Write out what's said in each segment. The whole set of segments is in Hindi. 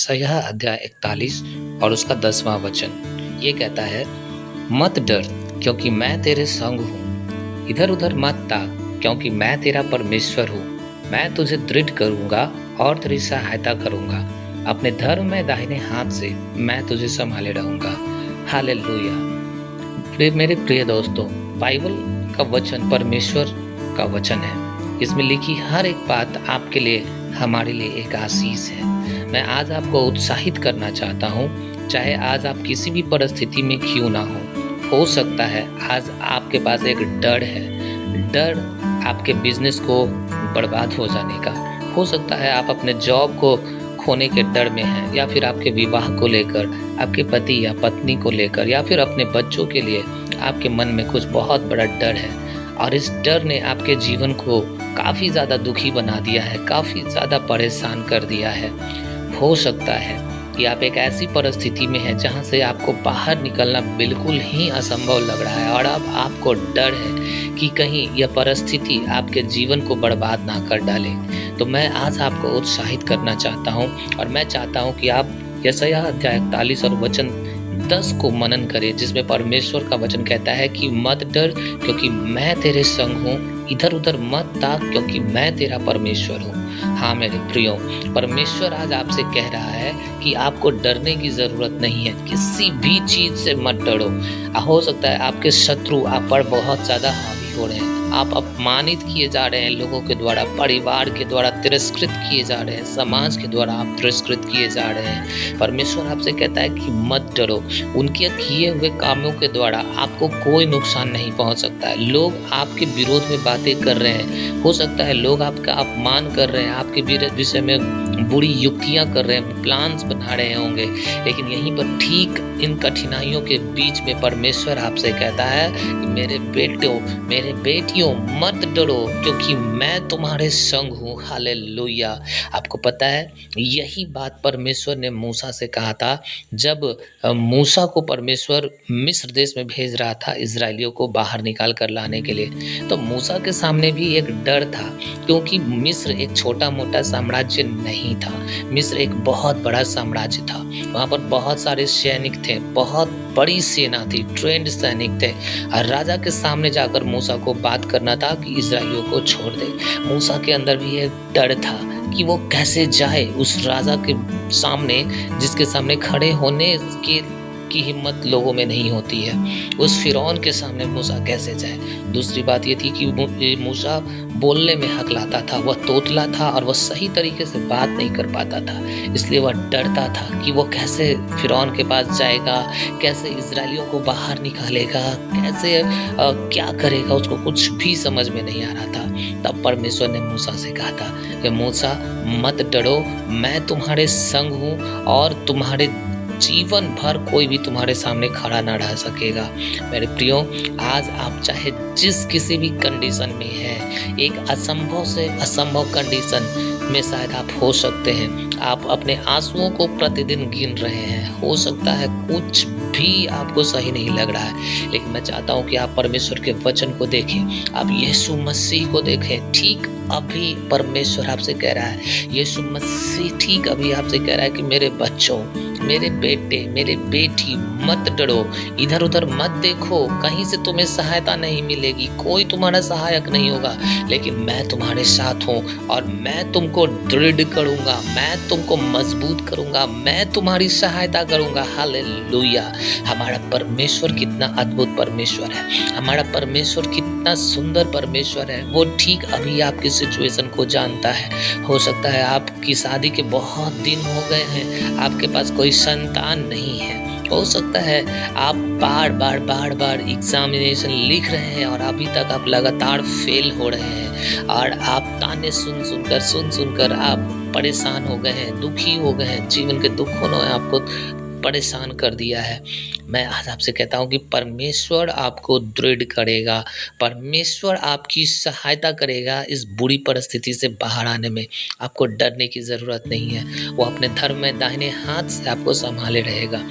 यशायाह अध्याय 41 और उसका 10वां वचन ये कहता है, मत डर क्योंकि मैं तेरे संग हूँ, इधर उधर मत ताक क्योंकि मैं तेरा परमेश्वर हूँ। मैं तुझे दृढ़ करूँगा और तेरी सहायता करूँगा, अपने धर्म में दाहिने हाथ से मैं तुझे संभाले रहूँगा। हालेलुया। मेरे प्रिय दोस्तों, बाइबल का वचन परमेश्वर का वचन है। इसमें लिखी हर एक बात आपके लिए, हमारे लिए एक आशीष है। मैं आज आपको उत्साहित करना चाहता हूँ, चाहे आज आप किसी भी परिस्थिति में क्यों ना हो सकता है आज आपके पास एक डर है, डर आपके बिजनेस को बर्बाद हो जाने का। हो सकता है आप अपने जॉब को खोने के डर में हैं, या फिर आपके विवाह को लेकर, आपके पति या पत्नी को लेकर, या फिर अपने बच्चों के लिए आपके मन में कुछ बहुत बड़ा डर है और इस डर ने आपके जीवन को काफ़ी ज़्यादा दुखी बना दिया है, काफ़ी ज़्यादा परेशान कर दिया है। हो सकता है कि आप एक ऐसी परिस्थिति में हैं जहां से आपको बाहर निकलना बिल्कुल ही असंभव लग रहा है और अब आपको डर है कि कहीं यह परिस्थिति आपके जीवन को बर्बाद ना कर डाले। तो मैं आज आपको उत्साहित करना चाहता हूं और मैं चाहता हूं कि आप यशायाह अध्याय 41 और वचन 10 को मनन करें, जिसमें परमेश्वर का वचन कहता है कि मत डर क्योंकि मैं तेरे संग हूँ, इधर उधर मत ताक क्योंकि मैं तेरा परमेश्वर हूँ। हाँ मेरे प्रियो, परमेश्वर आज आपसे कह रहा है कि आपको डरने की जरूरत नहीं है, किसी भी चीज से मत डरो। हो सकता है आपके शत्रु आप पर बहुत ज्यादा हावी हो रहे हैं, आप अपमानित किए जा रहे हैं, लोगों के द्वारा, परिवार के द्वारा तिरस्कृत किए जा रहे हैं, समाज के द्वारा आप तिरस्कृत किए जा रहे हैं। परमेश्वर आपसे कहता है कि मत डरो, उनके किए हुए कामों के द्वारा आपको कोई नुकसान नहीं पहुंच सकता है। लोग आपके विरोध में बातें कर रहे हैं, हो सकता है लोग आपका अपमान कर रहे हैं, आपके विषय में बुरी युक्तियां कर रहे हैं, प्लान्स बना रहे होंगे, लेकिन यहीं पर ठीक इन कठिनाइयों के बीच में परमेश्वर आपसे कहता है कि मेरे बेटों, मेरे बेटियों, मत डरो क्योंकि मैं तुम्हारे संग हूँ। हालेलुया। आपको पता है यही बात परमेश्वर ने मूसा से कहा था जब मूसा को परमेश्वर मिस्र देश में भेज रहा था इजरायलियों को बाहर निकाल कर लाने के लिए। तो मूसा के सामने भी एक डर था, क्योंकि मिस्र एक छोटा मोटा साम्राज्य नहीं था, मिस्र एक बहुत बड़ा साम्राज्य था। वहाँ पर बहुत सारे सैनिक थे, बहुत बड़ी सेना थी, ट्रेंड सैनिक थे। और राजा के सामने जाकर मूसा को बात करना था कि इजराइलियों को छोड़ दे। मूसा के अंदर भी एक डर था कि वो कैसे जाए उस राजा के सामने, जिसके सामने खड़े होने की हिम्मत लोगों में नहीं होती है। उस फिरौन के सामने मूसा कैसे जाए। दूसरी बात ये थी कि मूसा बोलने में हकलाता था, वह तोतला था और वह सही तरीके से बात नहीं कर पाता था, इसलिए वह डरता था कि वो कैसे फिरौन के पास जाएगा, कैसे इजरायलियों को बाहर निकालेगा, कैसे क्या करेगा, उसको कुछ भी समझ में नहीं आ रहा था। तब परमेश्वर ने मूसा से कहा था कि मूसा मत डरो, मैं तुम्हारे संग हूँ और तुम्हारे जीवन भर कोई भी तुम्हारे सामने खड़ा ना रह सकेगा। मेरे प्रियो, आज आप चाहे जिस किसी भी कंडीशन में है, एक असंभव से असंभव कंडीशन में शायद आप हो सकते हैं, आप अपने आंसुओं को प्रतिदिन गिन रहे हैं, हो सकता है कुछ भी आपको सही नहीं लग रहा है, लेकिन मैं चाहता हूं कि आप परमेश्वर के वचन को देखें, आप यीशु मसीह को देखें। ठीक अभी परमेश्वर आपसे कह रहा है, यीशु मसीह ठीक अभी आपसे कह रहा है कि मेरे बच्चों, मेरे बेटे, मेरे बेटी, मत डरो, इधर उधर मत देखो, कहीं से तुम्हें सहायता नहीं मिलेगी, कोई तुम्हारा सहायक नहीं होगा, लेकिन मैं तुम्हारे साथ हूँ और मैं तुमको दृढ़ करूंगा, मैं तुमको मजबूत करूंगा, मैं तुम्हारी सहायता करूंगा। हालेलुया। हमारा परमेश्वर कितना अद्भुत परमेश्वर है, हमारा परमेश्वर कितना सुंदर परमेश्वर है। वो ठीक अभी आपकी सिचुएशन को जानता है। हो सकता है आपकी शादी के बहुत दिन हो गए हैं, आपके पास कोई संतान नहीं है, हो सकता है आप बार बार एग्जामिनेशन लिख रहे हैं और अभी तक आप लगातार फेल हो रहे हैं और आप ताने सुनकर आप परेशान हो गए हैं, दुखी हो गए हैं, जीवन के दुखों ने आपको परेशान कर दिया है। मैं आज आपसे कहता हूँ कि परमेश्वर आपको दृढ़ करेगा, परमेश्वर आपकी सहायता करेगा इस बुरी परिस्थिति से बाहर आने में। आपको डरने की ज़रूरत नहीं है, वो अपने धर्म में दाहिने हाथ से आपको संभाले रहेगा।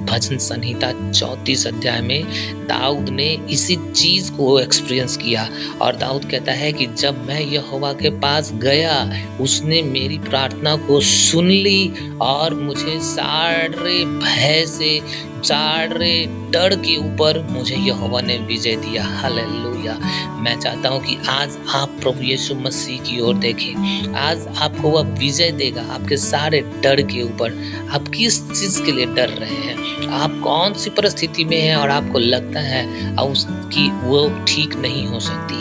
भजन संहिता 34 अध्याय में दाऊद ने इसी चीज को एक्सपीरियंस किया और दाऊद कहता है कि जब मैं यहोवा के पास गया, उसने मेरी प्रार्थना को सुन ली और मुझे सारे भय से, सारे डर के ऊपर मुझे यहोवा ने विजय दिया। हालेलुया। मैं चाहता हूं कि आज आप प्रभु यीशु मसीह की ओर देखें। आज आपको वह विजय देगा आपके सारे डर के ऊपर। आप किस चीज के लिए डर रहे हैं, आप कौन सी परिस्थिति में हैं और आपको लगता है उसकी वो ठीक नहीं हो सकती।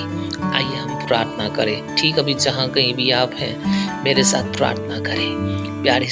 आइए हम प्रार्थना करें। ठीक अभी जहां कहीं भी आप हैं, मेरे साथ प्रार्थना करें। प्यारे